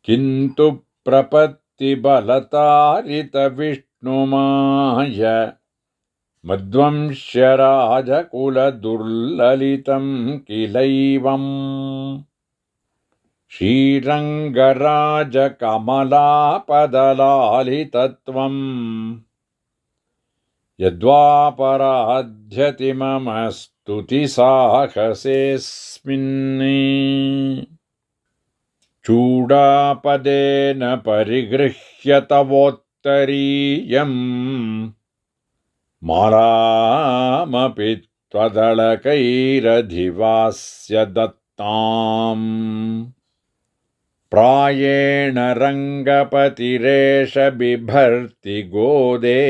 किन्तु प्रपत्तिबलतारितविष्णुमाय मध्वंस्य राजकुलदुर्ललितं किलैवम् श्रीरङ्गराजकमलापदलालितत्वम् यद्वापराध्यति मम स्तुतिसाहसेऽस्मिन् चूडापदेन परिगृह्य तवोत्तरीयम् मालामपि त्वदलकैरधिवास्य दत्ताम् प्रायेण रङ्गपतिरेष बिभर्ति गोदे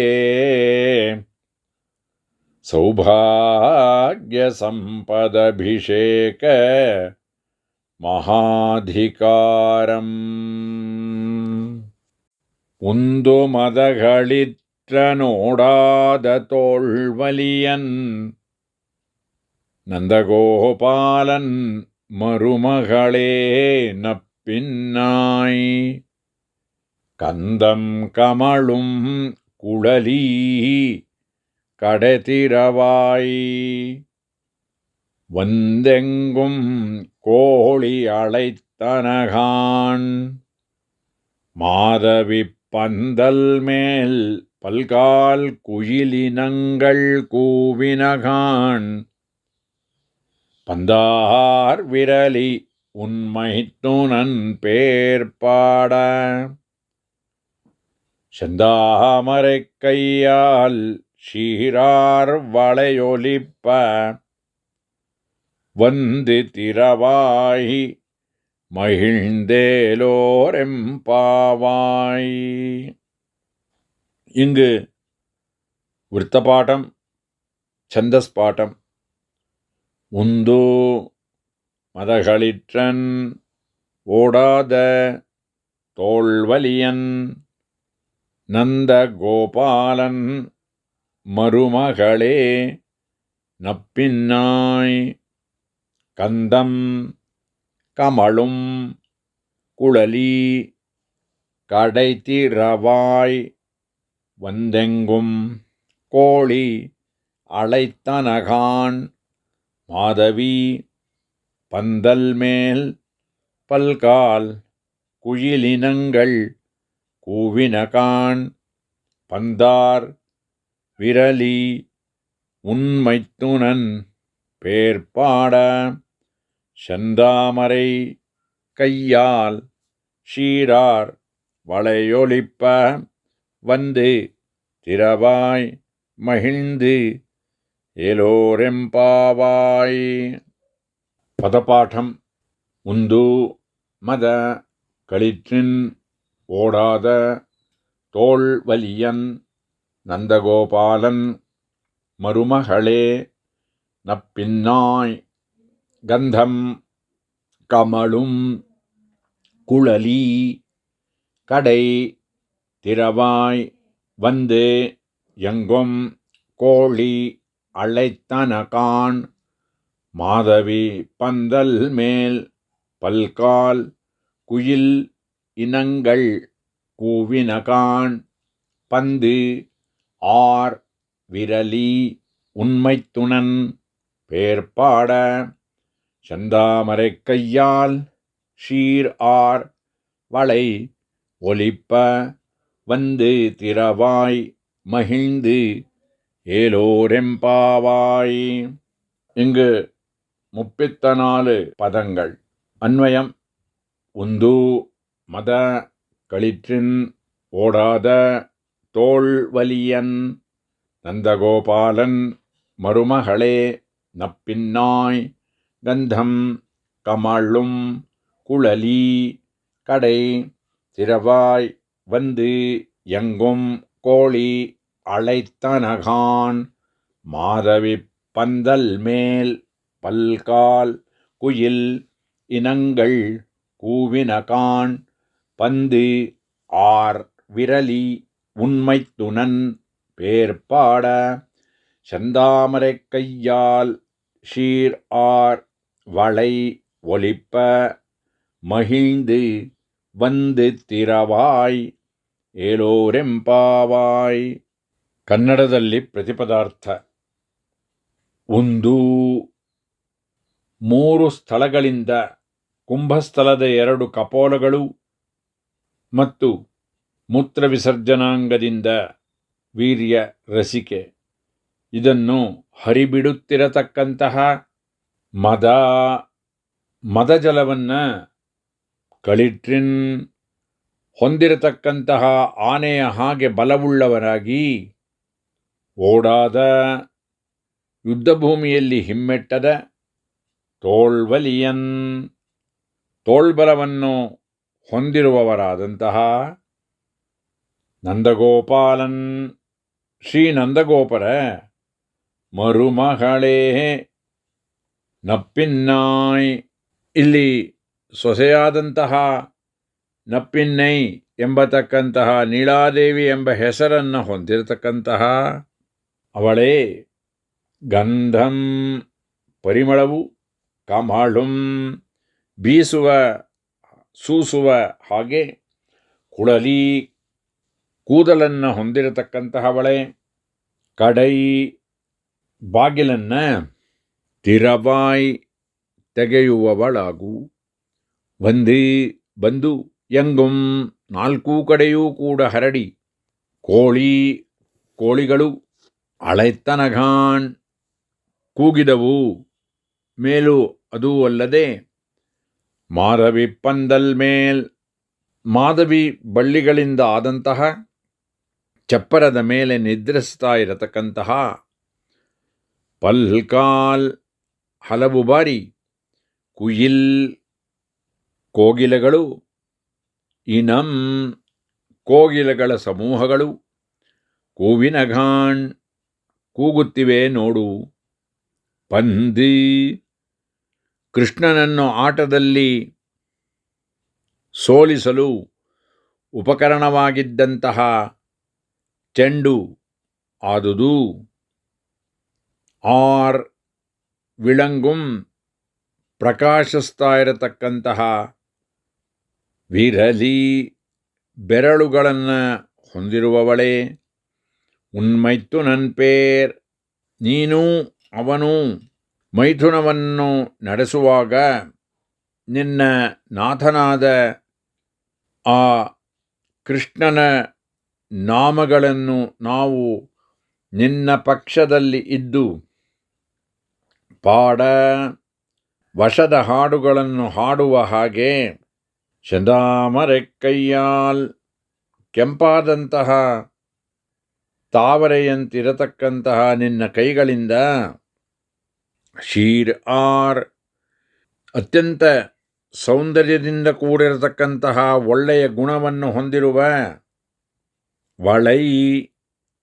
सौभाग्यसम्पदभिषेक महाधिकारम् உந்துமதகளிற்ற தோள்வலியன் நந்தகோபாலன் மருமகளே நப்பின்னாய் கந்தம் கமழும் குழலி கடதிரவாய் வந்தெங்கும் கோழி அழைத்தனகான் மாதவி பந்தல் மேல் பல்கால் குயிலினங்கள் கூவினகான் பந்தார் விரலி உன்மைத்துனன் பேர்பாட செந்தாமரைக் கையால் சீரார் வளையொலிப்ப வந்து திரவாய் மகிழ்ந்தேலோரெம்பாவாய். இங்கு விருத்தபாடம், சந்தஸ் பாட்டம். உந்து மதகளிற்றன் ஓடாத தோள்வலியன் நந்த கோபாலன் மருமகளே நப்பின்னாய் கந்தம் கமழும் குழலி கடைத்திரவாய் வந்தெங்கும் கோழி அழைத்தனகான் மாதவி பந்தல் மேல் பல்கால் குயிலினங்கள் கூவினகான் பந்தார் விரலி உன்மைத்துனன் பேர்பாட செந்தாமரை கையால் சீரார் வளையொலிப்ப வந்து திரவாய் மகிழ்ந்து ஏலோரெம்பாவாய். பதபாடம். உந்து மத களிற்றின் ஓடாத தோள்வலியன் நந்தகோபாலன் மருமகளே நப்பின்னாய் கந்தம் கமழும் குழலி கடை திரவாய் வந்து எங்கும் கோழி அழைத்தனகான் மாதவி பந்தல் மேல் பல்கால் குயில் இனங்கள் கூவினகான் பந்து ஆர் விரலி உண்மைத்துணன் பேர்பாட செந்தாமரைக் கையால் ஷீர் ஆர் வளை ஒலிப்ப வந்து திரவாய் மகிழ்ந்து ஏலோரெம்பாவாய். இங்கு 34 பதங்கள். அன்வயம். உந்து மத களிற்றின் ஓடாத தோள்வலியன் நந்தகோபாலன் மருமகளே நப்பின்னாய் கந்தம் கமழும் குழலி கடை திரவாய் வந்து எங்கும் கோழி அழைத்தனகான் மாதவி பந்தல் மேல் பல்கால் குயில் இனங்கள் கூவினகான் பந்து ஆர் விரலி உண்மைத்துணன் பேர்பாட செந்தாமரைக் கையால் ஷீர் ஆர் வளை ஒலிப்ப மகிழ்ந்து ವಂದಿತ್ತಿರವಾಯ್ ಏಲೋರೆಂಪಾವಾಯ್. ಕನ್ನಡದಲ್ಲಿ ಪ್ರತಿಪದಾರ್ಥ. ಒಂದು, 3 ಸ್ಥಳಗಳಿಂದ ಕುಂಭಸ್ಥಲದ 2 ಕಪೋಲಗಳು ಮತ್ತು ಮೂತ್ರ ವಿಸರ್ಜನಾಂಗದಿಂದ ವೀರ್ಯ ರಸಿಕೆ. ಇದನ್ನು ಹರಿಬಿಡುತ್ತಿರತಕ್ಕಂತಹ ಮದಜಲವನ್ನು ಕಳಿಟ್ರಿನ್ ಹೊಂದಿರತಕ್ಕಂತಹ ಆನೆಯ ಹಾಗೆ ಬಲವುಳ್ಳವರಾಗಿ ಓಡಾದ, ಯುದ್ಧಭೂಮಿಯಲ್ಲಿ ಹಿಮ್ಮೆಟ್ಟದ, ತೋಳ್ವಲಿಯನ್ ತೋಳ್ಬಲವನ್ನು ಹೊಂದಿರುವವರಾದಂತಹ ನಂದಗೋಪಾಲನ್ ಶ್ರೀ ನಂದಗೋಪರ ಮರುಮಗಳೇ ನಪ್ಪಿನ್ನಾಯ್. ಇಲ್ಲಿ ಸೊಸೆಯಾದಂತಹ ನಪ್ಪಿನ್ನೈ ಎಂಬತಕ್ಕಂತಹ ನೀಳಾದೇವಿ ಎಂಬ ಹೆಸರನ್ನು ಹೊಂದಿರತಕ್ಕಂತಹ ಅವಳೇ ಗಂಧಂ ಪರಿಮಳವು, ಕಮಳುಂ ಬೀಸುವ ಸೂಸುವ ಹಾಗೆ, ಕುಳಲಿ ಕೂದಲನ್ನು ಹೊಂದಿರತಕ್ಕಂತಹವಳೆ, ಕಡೈ ಬಾಗಿಲನ್ನು ತಿರವಾಯ್ ತೆಗೆಯುವವಳಾಗು, ಬಂದು ಎಂಗುಂ 4 ಕಡೆಯೂ ಕೂಡ ಹರಡಿ, ಕೋಳಿಗಳು ಅಳೆತ್ತನಘಾಣ್ ಕೂಗಿದವು, ಮೇಲೂ ಅದೂ ಅಲ್ಲದೆ ಮಾಧವಿ ಪಂದಲ್ ಮೇಲ್ ಮಾಧವಿ ಬಳ್ಳಿಗಳಿಂದ ಆದಂತಹ ಚಪ್ಪರದ ಮೇಲೆ ನಿದ್ರಿಸ್ತಾ ಇರತಕ್ಕಂತಹ ಪಲ್ಕಾಲ್ ಹಲವು ಬಾರಿ, ಕುಯಿಲ್ ಕೋಗಿಲೆಗಳು, ಇನಂ ಕೋಗಿಲೆಗಳ ಸಮೂಹಗಳು, ಕೂವಿನಘಾಣ್ ಕೂಗುತ್ತಿವೆ ನೋಡು, ಪಂದಿ ಕೃಷ್ಣನನ್ನು ಆಟದಲ್ಲಿ ಸೋಲಿಸಲು ಉಪಕರಣವಾಗಿದ್ದಂತಹ ಚೆಂಡು ಆದುದು, ಆರ್ ವಿಳಂಗುಂ ಪ್ರಕಾಶಿಸ್ತಾ ಇರತಕ್ಕಂತಹ ವಿರಲಿ ಬೆರಳುಗಳನ್ನು ಹೊಂದಿರುವವಳೇ, ಉನ್ಮೈತ್ತು ನನ್ಪೇರ್ ನೀನು ಅವನು ಮೈಥುನವನ್ನು ನಡೆಸುವಾಗ ನಿನ್ನ ನಾಥನಾದ ಆ ಕೃಷ್ಣನ ನಾಮಗಳನ್ನು ನಾವು ನಿನ್ನ ಪಕ್ಷದಲ್ಲಿ ಇದ್ದು ವಶದ ಹಾಡುಗಳನ್ನು ಹಾಡುವ ಹಾಗೆ, ಚಂದಾಮರೆಕ್ಕಯ್ಯಾಲ್ ಕೆಂಪಾದಂತಹ ತಾವರೆಯಂತಿರತಕ್ಕಂತಹ ನಿನ್ನ ಕೈಗಳಿಂದ, ಶೀರ್ ಆರ್ ಅತ್ಯಂತ ಸೌಂದರ್ಯದಿಂದ ಕೂಡಿರತಕ್ಕಂತಹ ಒಳ್ಳೆಯ ಗುಣವನ್ನು ಹೊಂದಿರುವ ವಳೈ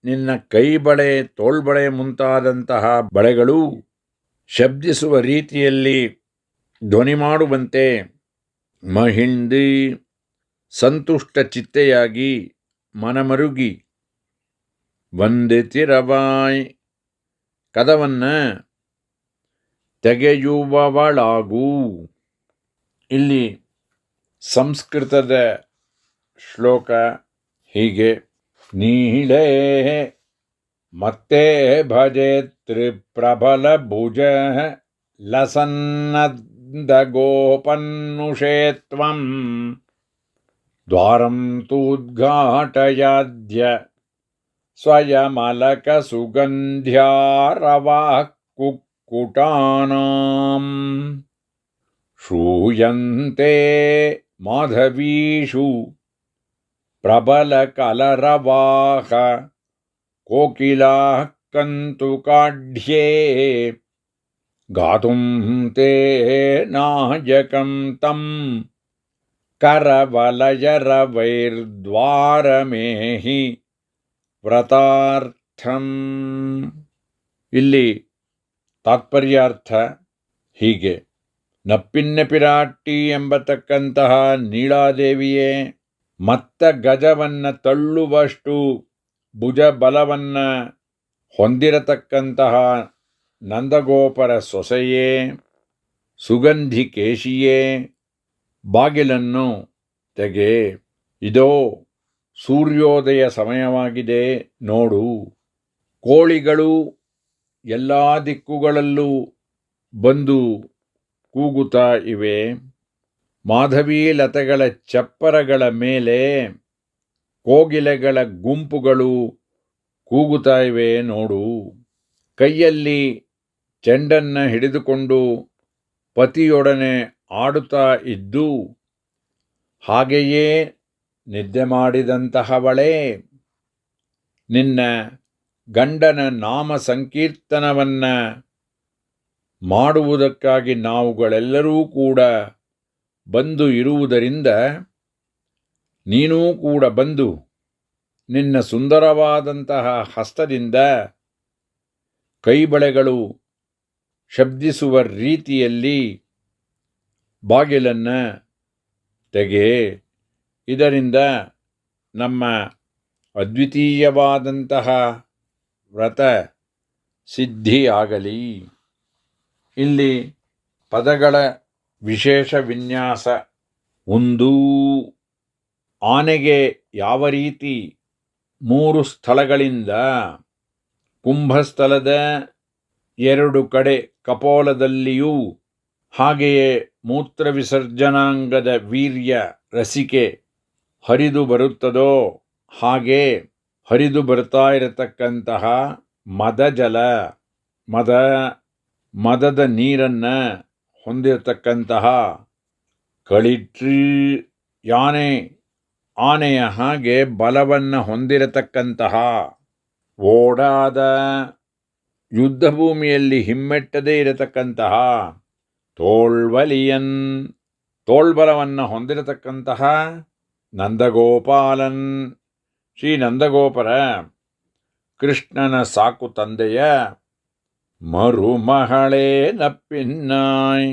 ನಿನ್ನ ಕೈಬಳೆ, ತೋಳ್ಬಳೆ ಮುಂತಾದಂತಹ ಬಳೆಗಳು ಶಬ್ದಿಸುವ ರೀತಿಯಲ್ಲಿ ಧ್ವನಿ ಮಾಡುವಂತೆ, ಮಹಿಂದಿ ಸಂತುಷ್ಟ ಚಿತ್ತೆಯಾಗಿ ಮನಮರುಗಿ, ವಂದಿತಿರವಾಯ್ ಕದವನ್ನು ತೆಗೆಯುವವಳಾಗೂ. ಇಲ್ಲಿ ಸಂಸ್ಕೃತದ ಶ್ಲೋಕ ಹೀಗೆ, ನೀಳೇ ಮತ್ತೆ ಭಜೆ ತ್ರಿಪ್ರಬಲ ಭುಜ ಲಸನ್ನಂದಗೋಪನ್ನುಷೇ ತ್ವಂ ದ್ವಾರಂ ತೂದ್ಘಾಟಯಾದ್ಯ ಸ್ವಯಮಲಕ ಸುಗಂಧ್ಯಾರವಾಃ ಕುಕ್ಕುಟಾನಾಂ ಶ್ರೂಯಂತೆ ಮಾಧವೀಷು ಪ್ರಬಲಕಲರವಾಹ ಕೋಕಿಲಾಃ ಕಂತುಕಾಢ್ಯೇ ಗಾತುಂ ತೇ ನಾಯಕಂ ತಂ ಕರವಲಯರವೈರ್ದ್ವಾರಮೇಹಿ ವ್ರತಾರ್ಥಂ. ಇಲ್ಲಿ ತಾತ್ಪರ್ಯಾರ್ಥ ಹೀಗೆ, ನಪ್ಪಿನ್ನ ಪಿರಾಟ್ಟಿ ಎಂಬತಕ್ಕಂತಹ ನೀಳಾದೇವಿಯೇ ಮತ್ತ ಗಜವನ್ನು ತಳ್ಳುವಷ್ಟು ಭುಜ ಬಲವನ್ನು ಹೊಂದಿರತಕ್ಕಂತಹ ನಂದಗೋಪರ ಸೊಸೆಯೇ, ಸುಗಂಧಿ ಕೇಶಿಯೇ, ಬಾಗಿಲನ್ನು ತೆಗೆ. ಇದೋ ಸೂರ್ಯೋದಯ ಸಮಯವಾಗಿದೆ ನೋಡು. ಕೋಳಿಗಳು ಎಲ್ಲ ದಿಕ್ಕುಗಳಲ್ಲೂ ಬಂದು ಕೂಗುತ್ತಾ ಇವೆ. ಮಾಧವೀ ಲತೆಗಳ ಚಪ್ಪರಗಳ ಮೇಲೆ ಕೋಗಿಲೆಗಳ ಗುಂಪುಗಳು ಕೂಗುತ್ತಾ ಇವೆ ನೋಡು. ಕೈಯಲ್ಲಿ ಚೆಂಡನ್ನು ಹಿಡಿದುಕೊಂಡು ಪತಿಯೊಡನೆ ಆಡುತ್ತಾ ಇದ್ದು ಹಾಗೆಯೇ ನಿದ್ದೆ ಮಾಡಿದಂತಹವಳೇ, ನಿನ್ನ ಗಂಡನ ನಾಮ ಸಂಕೀರ್ತನವನ್ನು ಮಾಡುವುದಕ್ಕಾಗಿ ನಾವುಗಳೆಲ್ಲರೂ ಕೂಡ ಬಂದು ಇರುವುದರಿಂದ ನೀನೂ ಕೂಡ ಬಂದು ನಿನ್ನ ಸುಂದರವಾದಂತಹ ಹಸ್ತದಿಂದ ಕೈಬಳೆಗಳು ಶಬ್ದಿಸುವ ರೀತಿಯಲ್ಲಿ ಬಾಗಿಲನ್ನು ತೆಗೆ. ಇದರಿಂದ ನಮ್ಮ ಅದ್ವಿತೀಯವಾದಂತಹ ವ್ರತ ಸಿದ್ಧಿಯಾಗಲಿ. ಇಲ್ಲಿ ಪದಗಳ ವಿಶೇಷ ವಿನ್ಯಾಸ. ಒಂದು, ಆನೆಗೆ ಯಾವ ರೀತಿ 3 ಸ್ಥಳಗಳಿಂದ ಕುಂಭಸ್ಥಲದ 2 ಕಡೆ ಕಪೋಲದಲ್ಲಿಯೂ ಹಾಗೆಯೇ ಮೂತ್ರ ವಿಸರ್ಜನಾಂಗದ ವೀರ್ಯ ರಸಿಕೆ ಹರಿದು ಬರುತ್ತದೋ ಹಾಗೆ ಹರಿದು ಬರ್ತಾ ಇರತಕ್ಕಂತಹ ಮದಜಲ, ಮದದ ನೀರನ್ನು ಹೊಂದಿರತಕ್ಕಂತಹ ಕಳಿಟ್ರಿ ಆನೆಯ ಹಾಗೆ ಬಲವನ್ನು ಹೊಂದಿರತಕ್ಕಂತಹ ಓಡಾದ ಯುದ್ಧಭೂಮಿಯಲ್ಲಿ ಹಿಮ್ಮೆಟ್ಟದೇ ಇರತಕ್ಕಂತಹ ತೋಳ್ವಲಿಯನ್ ತೋಳ್ಬಲವನ್ನು ಹೊಂದಿರತಕ್ಕಂತಹ ನಂದಗೋಪಾಲನ್ ಶ್ರೀ ನಂದಗೋಪರ ಕೃಷ್ಣನ ಸಾಕು ತಂದೆಯ ಮರುಮಹಳೇ ನಪ್ಪಿನ್ನಾಯ್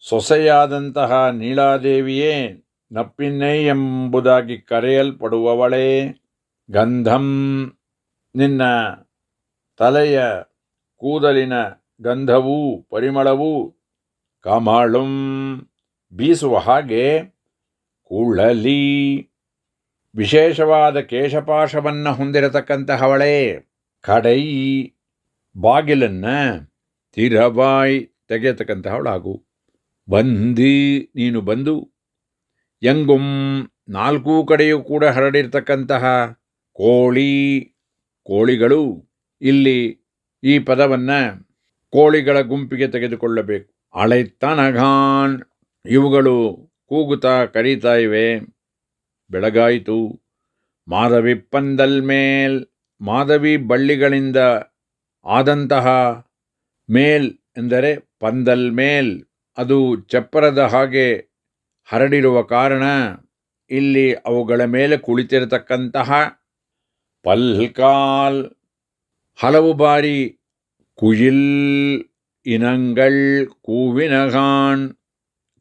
ಸೊಸೆಯಾದಂತಹ ನೀಳಾದೇವಿಯೇ ನಪ್ಪಿನ್ನೈ ಎಂಬುದಾಗಿ ಕರೆಯಲ್ಪಡುವವಳೇ, ಗಂಧಂ ನಿನ್ನ ತಲೆಯ ಕೂದಲಿನ ಗಂಧವೂ ಪರಿಮಳವೂ ಕಮಳುಂ ಬೀಸುವ ಹಾಗೆ ಕುಳಲಿ ವಿಶೇಷವಾದ ಕೇಶಪಾಶವನ್ನು ಹೊಂದಿರತಕ್ಕಂತಹವಳೇ, ಕಡೈ ಬಾಗಿಲನ್ನು ತಿರವಾಯ್ ತೆಗೆಯತಕ್ಕಂತಹವಳಾಗು. ಬಂದಿ ನೀನು ಬಂದು ಎಂಗುಂ 4 ಕಡೆಯೂ ಕೂಡ ಹರಡಿರ್ತಕ್ಕಂತಹ ಕೋಳಿಗಳು. ಇಲ್ಲಿ ಈ ಪದವನ್ನು ಕೋಳಿಗಳ ಗುಂಪಿಗೆ ತೆಗೆದುಕೊಳ್ಳಬೇಕು. ಅಳೆತನಘಾನ್ ಇವುಗಳು ಕೂಗುತ್ತಾ ಕರೀತಾ ಇವೆ. ಬೆಳಗಾಯಿತು. ಮಾಧವಿ ಪಂದಲ್ ಮೇಲ್ ಮಾಧವಿ ಬಳ್ಳಿಗಳಿಂದ ಆದಂತಹ ಮೇಲ್ ಎಂದರೆ ಪಂದಲ್ ಮೇಲ್, ಅದು ಚಪ್ಪರದ ಹಾಗೆ ಹರಡಿರುವ ಕಾರಣ ಇಲ್ಲಿ ಅವುಗಳ ಮೇಲೆ ಕುಳಿತಿರತಕ್ಕಂತಹ ಪಲ್ಕಾಲ್ ಹಲವು ಬಾರಿ ಕುಯಿಲ್ ಇನಂಗಳ್ ಕೂವಿನಗಾಣ್,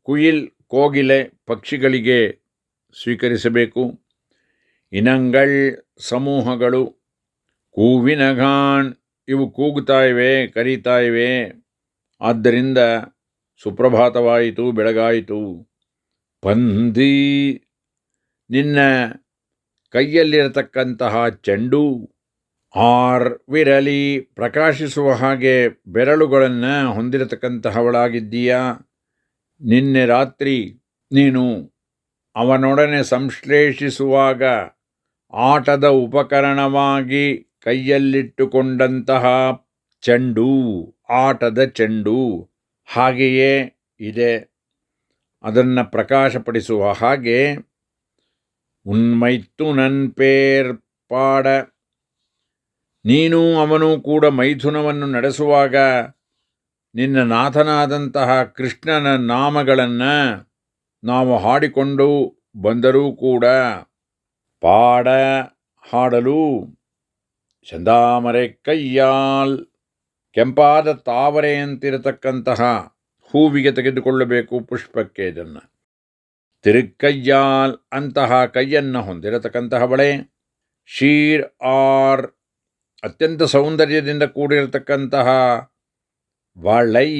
ಕುಯಿಲ್ ಕೋಗಿಲೆ ಪಕ್ಷಿಗಳಿಗೆ ಸ್ವೀಕರಿಸಬೇಕು. ಇನಂಗಳ್ ಸಮೂಹಗಳು, ಕೂವಿನಗಾಣ್ ಇವು ಕೂಗುತ್ತಾ ಇವೆ, ಕರೀತಾ ಇವೆ. ಆದ್ದರಿಂದ ಸುಪ್ರಭಾತವಾಯಿತು, ಬೆಳಗಾಯಿತು. ಪಂದಿ ನಿನ್ನ ಕೈಯಲ್ಲಿರತಕ್ಕಂತಹ ಚೆಂಡು, ವಿರಲಿ ಪ್ರಕಾಶಿಸುವ ಹಾಗೆ ಬೆರಳುಗಳನ್ನು ಹೊಂದಿರತಕ್ಕಂತಹವಳಾಗಿದ್ದೀಯಾ. ನಿನ್ನೆ ರಾತ್ರಿ ನೀನು ಅವನೊಡನೆ ಸಂಶ್ಲೇಷಿಸುವಾಗ ಆಟದ ಉಪಕರಣವಾಗಿ ಕೈಯಲ್ಲಿಟ್ಟುಕೊಂಡಂತಹ ಚೆಂಡು, ಆಟದ ಚೆಂಡು ಹಾಗೆಯೇ ಇದೆ. ಅದನ್ನು ಪ್ರಕಾಶಪಡಿಸುವ ಹಾಗೆ ಉನ್ಮೈತ್ತು ನನ್ ಪೇರ್ ಪಾಡ, ನೀನು ಅವನು ಕೂಡ ಮೈಥುನವನ್ನು ನಡೆಸುವಾಗ ನಿನ್ನ ನಾಥನಾದಂತಹ ಕೃಷ್ಣನ ನಾಮಗಳನ್ನು ನಾವು ಹಾಡಿಕೊಂಡು ಬಂದರೂ ಕೂಡ ಪಾಡ ಹಾಡಲು ಚಂದಾಮರೆ ಕೈಯಾಲ್ ಕೆಂಪಾದ ತಾವರೆಯಂತಿರತಕ್ಕಂತಹ ಹೂವಿಗೆ ತೆಗೆದುಕೊಳ್ಳಬೇಕು ಪುಷ್ಪಕ್ಕೆ. ಇದನ್ನು ತಿರುಕೈಯಾಲ್ ಅಂತಹ ಕೈಯನ್ನು ಹೊಂದಿರತಕ್ಕಂತಹವಳೆ. ಶೀರ್ ಆರ್ ಅತ್ಯಂತ ಸೌಂದರ್ಯದಿಂದ ಕೂಡಿರತಕ್ಕಂತಹ ವಳೈ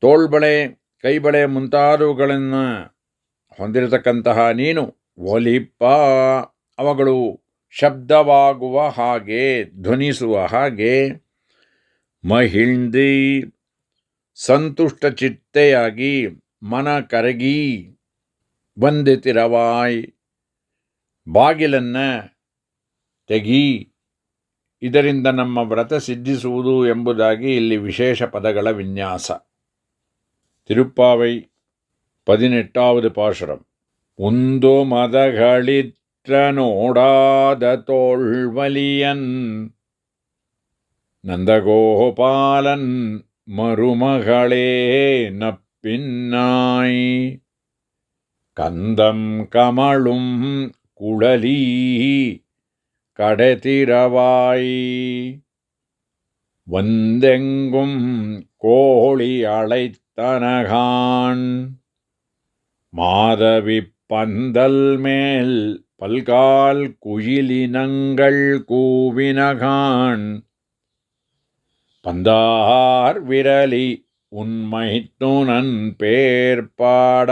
ತೋಳ್ಬಳೆ ಕೈಬಳೆ ಮುಂತಾದವುಗಳನ್ನು ಹೊಂದಿರತಕ್ಕಂತಹ ನೀನು ಒಲಿಪ, ಅವುಗಳು ಶಬ್ದವಾಗುವ ಹಾಗೆ, ಧ್ವನಿಸುವ ಹಾಗೆ, ಮಹಿಳ್ದಿ ಸಂತುಷ್ಟ ಚಿತ್ತೆಯಾಗಿ, ಮನ ಕರಗಿ, ಬಂದಿತಿರವಾಯ್ ಬಾಗಿಲನ್ನು ತೆಗಿ, ಇದರಿಂದ ನಮ್ಮ ವ್ರತ ಸಿದ್ಧಿಸುವುದು ಎಂಬುದಾಗಿ ಇಲ್ಲಿ ವಿಶೇಷ ಪದಗಳ ವಿನ್ಯಾಸ. ತಿರುಪ್ಪಾವೈ 18வது பாசுரம். உந்தோ மதகளிற்ற நோடாத தோள்வலியன் நந்தகோபாலன் மருமகளே நப்பின்னாய், கந்தம் கமழும் குழலி கடதிரவாய், வந்தெங்கும் கோழி அழைத்தனகான், மாதவி பந்தல் மேல் பல்கால் குயிலினங்கள் கூவினகான், பந்தார் விரலி உண்மைத்துனன் பேர்பாட,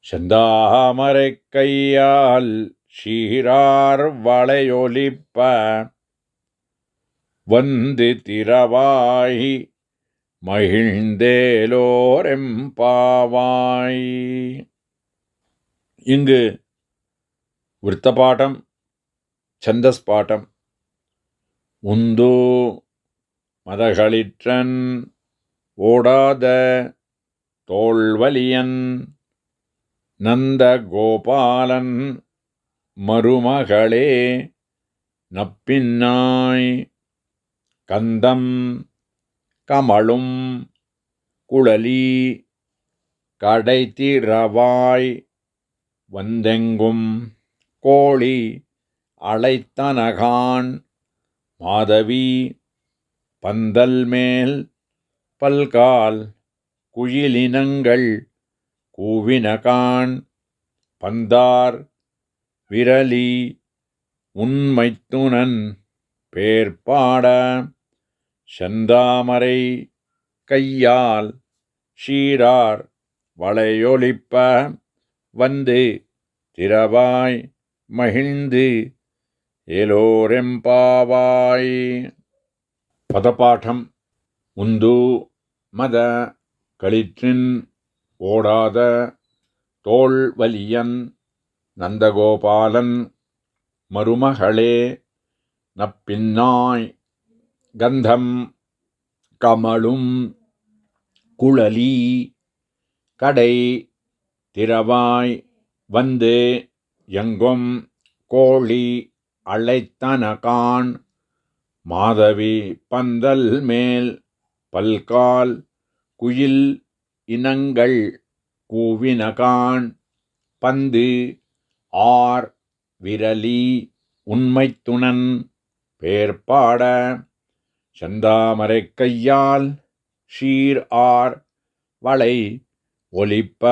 செந்தாமரை கையால் சீரார் வளையொலிப்ப, வந்து திரவாய் மகிழ்ந்தேலோரெம்பாவாய். இங்கு விருத்தபாடம், சந்தஸ் பாட்டம். உந்து மதகளிற்றன் ஓடாத தோள்வலியன் நந்த கோபாலன் மருமகளே நப்பின்னாய், கந்தம் கமழும் குழலி கடைத்திரவாய், வந்தெங்கும் கோழி அழைத்தனகான், மாதவி பந்தல் மேல் பல்கால் குயிலினங்கள் கூவினகான், பந்தார் விரலி உண்மைத்துனன் பேர்பாட, செந்தாமரை கையால் சீரார் வளையொலிப்ப, வந்து திரவாய் மகிழ்ந்து ஏலோரெம்பாவாய். பதபாடம். உந்து மத களிற்றின் ஓடாத தோள்வலியன் நந்தகோபாலன் மருமகளே நப்பின்னாய், கந்தம் கமழும் குழலி கடை திரவாய், வந்து எங்கும் கோழி அழைத்தனகான், மாதவி பந்தல் மேல் பல்கால் குயில் இனங்கள் கூவினகான், பந்து ஆர் விரலி உண்மைத்துணன் பேர்பாட, செந்தாமரை கையால் ஷீர் ஆர் வளை ஒலிப்ப,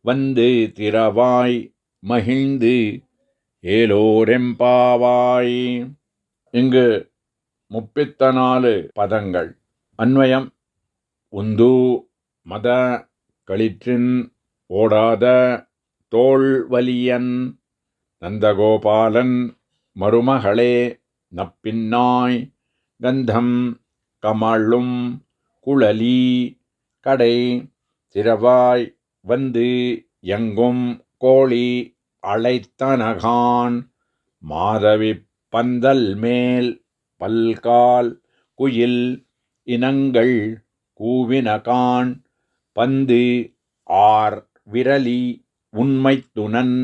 வந்து திரவாய் மகிழ்ந்து ஏலோரெம்பாவாய். இங்கு 34 பதங்கள். அன்வயம். உந்து மத களிற்றின் ஓடாத தோள்வலியன் நந்தகோபாலன் மருமகளே நப்பின்னாய், கந்தம் கமழும் குழலி கடை திரவாய், வந்து எங்கும் கோழி அழைத்தனகான், மாதவி பந்தல் மேல் பல்கால் குயில் இனங்கள் கூவினகான், பந்து ஆர் விரலி உண்மைத்துணன்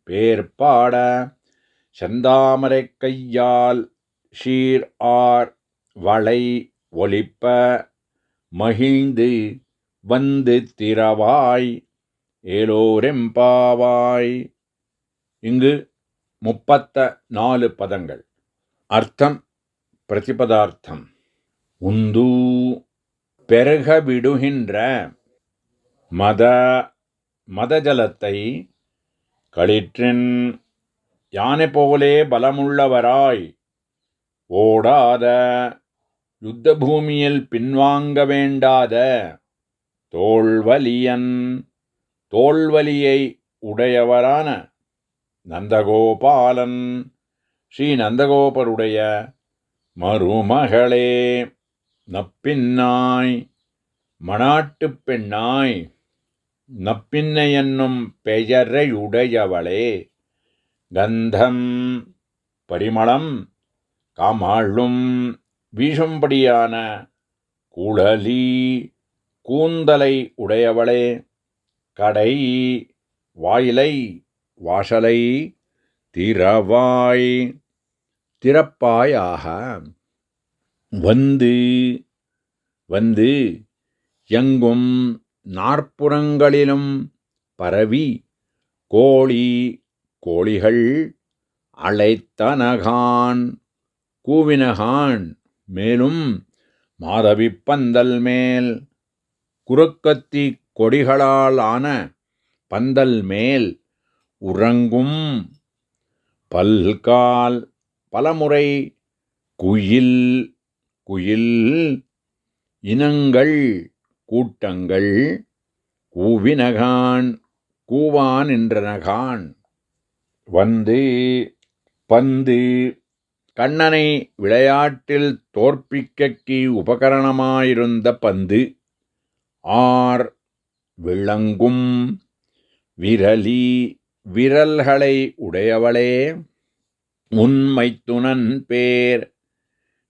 பேர்பாட, செந்தாமரை கையால் ஷீர் ஆர் வளை ஒலிப்ப, மகிழ்ந்து வந்து திரவாய் ஏலோரெம்பாவாய். இங்கு 34 பதங்கள். அர்த்தம். பிரதிபதார்த்தம். உந்து பெருக விடுகின்ற மதஜலத்தை களிற்றின் யானை போலே பலமுள்ளவராய், ஓடாத யுத்த பூமியில் பின்வாங்க வேண்டாத தோள்வலியன் தோள்வலியை உடையவரான நந்தகோபாலன் ஸ்ரீ நந்தகோபருடைய மருமகளே, நப்பின்னாய் மணாட்டுப் பெண்ணாய், நப்பின்னை என்னும் பெயரையுடையவளே, கந்தம் பரிமளம் காமாளும் வீசும்படியான குழலி கூந்தலை உடையவளே, கடை வாயிலை வாசலை திறவாய் திறப்பாயாக, வந்து வந்து எங்கும் நாற்புறங்களிலும் பரவி கோழி கோழிகள் அழைத்தனகான் கூவினகான், மேலும் மாதவிப்பந்தல் மேல் குறுக்கத்தி கொடிகளால் ஆன பந்தல் மேல் உறங்கும் பல்கால் பலமுறை குயில் குயில் இனங்கள் கூட்டங்கள் கூவினகான் கூவான் என்றனகான், வந்து பந்து கண்ணனை விளையாட்டில் தோற்பிக்கி உபகரணமாயிருந்த பந்து, ஆர் விளங்கும் விரலி விரல்களை உடையவளே, உன் மைத்துனன் பேர்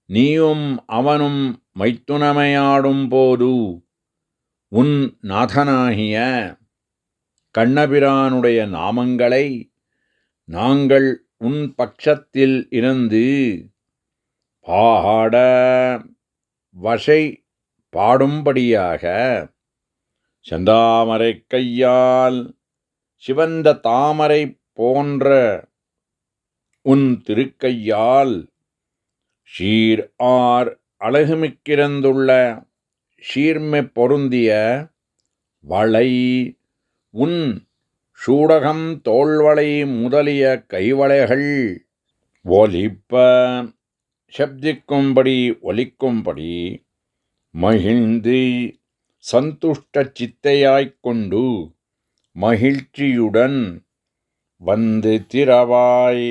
நீயும் அவனும் மைத்துனமையாடும் போது உன் நாதனாகிய கண்ணபிரானுடைய நாமங்களை நாங்கள் உன் பட்சத்தில் இருந்து பாட வசை பாடும்படியாக செந்தாமரை கையால் சிவந்த தாமரை போன்ற உன் திருக்கையால் ஷீர் ஆர் அழகுமிக்கிறந்துள்ள ஷீர்மை பொருந்திய வளை உன் சூடகம் தோள்வளை முதலிய கைவளைகள் ஒலிப்ப சப்திக்கும்படி ஒலிக்கும்படி மகிழ்ந்து சந்துஷ்ட சித்தையாய்க்கொண்டு மகிழ்ச்சியுடன் வந்து திறவாய்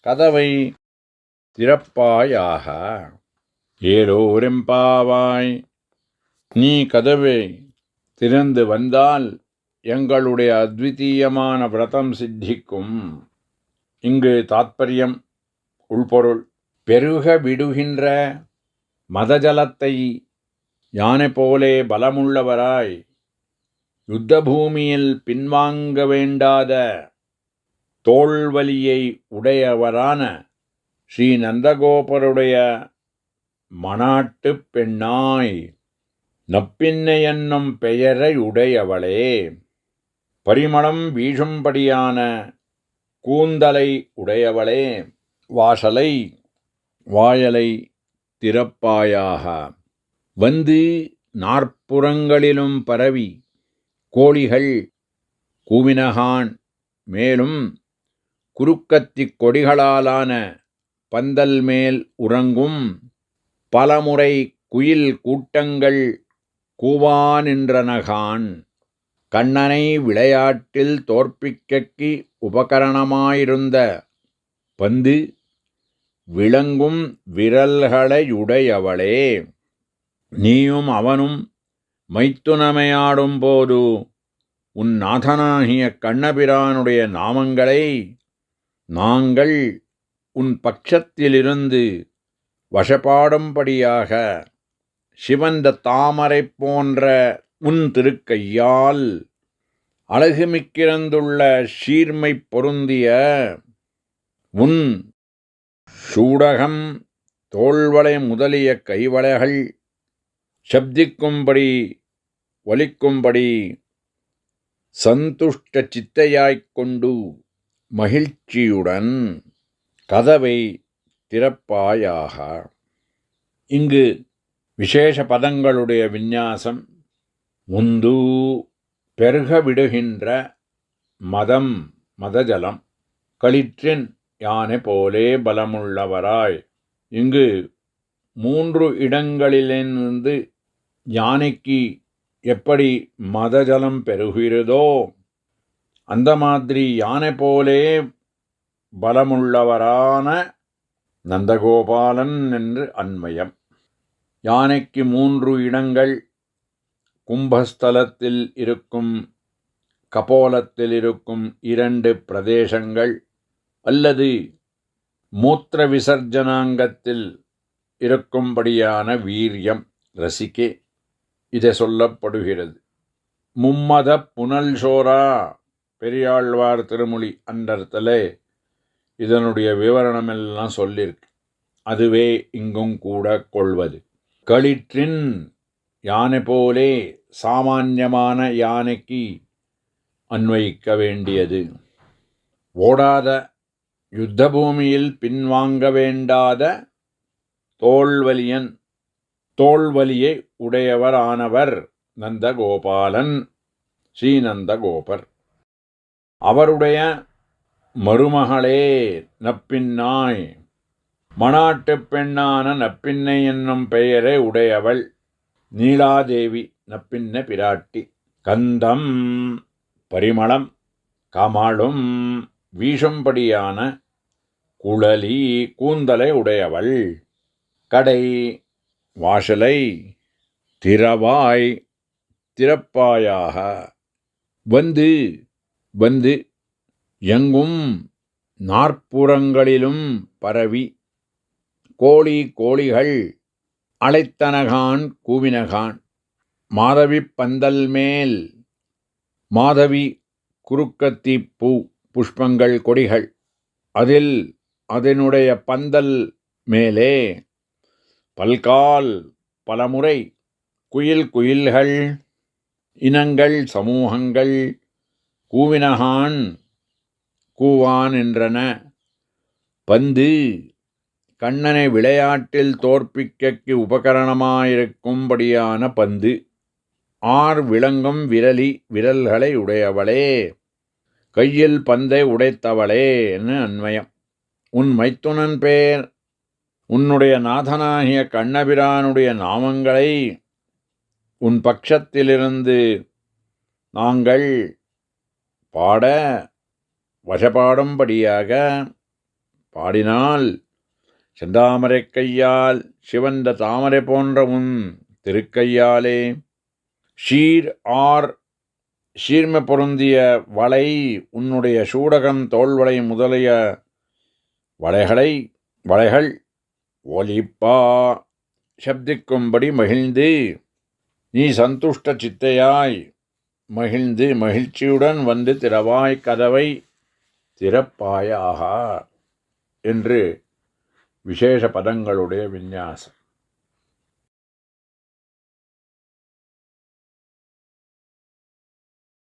கதவை திறப்பாயாக. ஏலோரெம்பாவாய், நீ கதவை திறந்து வந்தால் எங்களுடைய அத்விதீயமான விரதம் சித்திக்கும். இங்கு தாத்பரியம் உள்பொருள். பெருக விடுகின்ற மதஜலத்தை யானை போலே பலமுள்ளவராய் யுத்தபூமியில் பின்வாங்க வேண்டாத தோள்வலியை உடையவரான ஸ்ரீ நந்தகோபருடைய மணாட்டு பெண்ணாய், நப்பின்னை என்னும் பெயரை உடையவளே, பரிமளம் வீசும்படியான கூந்தலை உடையவளே, வாசலை வாயலை திறப்பாயாக. வந்து நாற்புறங்களிலும் பரவி கோழிகள் கூவினகான், மேலும் குறுக்கத்திக் கொடிகளாலான பந்தல் மேல் உறங்கும் பலமுறை குயில் கூட்டங்கள் கூவானின்றனகான், கண்ணனை விளையாட்டில் தோற்பிக்கி உபகரணமாயிருந்த பந்து விளங்கும் விரல்களையுடையவளே, நீயும் அவனும் மைத்துனமையாடும் போது உன் நாதனாகிய கண்ணபிரானுடைய நாமங்களை நாங்கள் உன் பட்சத்திலிருந்து வசப்பாடும்படியாக சிவந்த தாமரை போன்ற உன் திருக்கையால் அழகுமிக்கிறந்துள்ள சீர்மை பொருந்திய உன் சூடகம் தோள்வளை முதலிய கைவளைகள் சப்திக்கும்படி ஒலிக்கும்படி சந்துஷ்ட சித்தையாய்க்கொண்டு மகிழ்ச்சியுடன் கதவை திறப்பாயாக. இங்கு விசேஷ பதங்களுடைய விந்யாசம். முந்து பெருக விடுகின்ற மதம் மதஜலம், களிற்றின் யானை போலே பலமுள்ளவராய். இங்கு 3 இடங்களிலிருந்து யானைக்கு எப்படி மதஜலம் பெருகிறதோ அந்த மாதிரி யானை போலே பலமுள்ளவரான நந்தகோபாலன் என்று அன்மயம். யானைக்கு 3 இடங்கள், கும்பஸ்தலத்தில் இருக்கும், கபோலத்தில் இருக்கும் 2 பிரதேசங்கள், அல்லது மூத்திர விசர்ஜனாங்கத்தில் இருக்கும்படியான வீரியம் ரசிக்கே இதை சொல்லப்படுகிறது. மும்மத புனல் சோரா பெரியாழ்வார் திருமொழி அண்டர்த்தலே இதனுடைய விவரணமெல்லாம் சொல்லியிருக்கு. அதுவே இங்கும் கூட கொள்வது. களிற்றின் யானை போலே சாமான்யமான யானைக்கு அன்வயிக்க வேண்டியது. ஓடாத, யுத்த பூமியில் பின்வாங்க வேண்டாத தோள்வலியை உடையவரானவர் நந்தகோபாலன், ஸ்ரீநந்தகோபர். அவருடைய மருமகளே நப்பின்னாய், மணாட்டுப் பெண்ணான நப்பின்னை என்னும் பெயரை உடையவள் நீலாதேவி, நப்பின்ன பிராட்டி. கந்தம், பரிமளம், கமழும் வீசும்படியான குழலி, கூந்தலை உடையவள். கடை, வாசலை, திறவாய், திறப்பாயாக. வந்து எங்கும் நாற்புறங்களிலும் பரவி, கோழிகள் அழைத்தனகான் கூவினகான். மாதவி பந்தல் மேல், மாதவி குறுக்கத்தி பூ, புஷ்பங்கள், கொடிகள், அதனுடைய பந்தல் மேலே பல்கால் பலமுறை குயில்கள் இனங்கள் சமூகங்கள் கூவினகான் கூவான் என்றன. பந்து, கண்ணனை விளையாட்டில் தோற்பிக்க உபகரணமாயிருக்கும்படியான பந்து. விளங்கும் விரல்களை உடையவளே, கையில் பந்தை உடைத்தவளே என்று அன்வயம். உன் மைத்துனன் பேர், உன்னுடைய நாதனாகிய கண்ணபிரானுடைய நாமங்களை உன் பட்சத்திலிருந்து நாங்கள் பாட வசப்பாடும்படியாக பாடினால், செந்தாமரை கையால் சிவந்த தாமரை போன்ற உன் திருக்கையாலே சீர்மை பொருந்திய வளை, உன்னுடைய சூடகம், தோள்வளை முதலிய வளைகள் ஒலிப்பா சப்திக்கும்படி மகிழ்ந்து, நீ சந்துஷ்ட சித்தையாய் மகிழ்ந்து மகிழ்ச்சியுடன் வந்து திறவாய் கதவை திறப்பாயாக என்று விசேஷ பதங்களுடைய விந்யாசம்.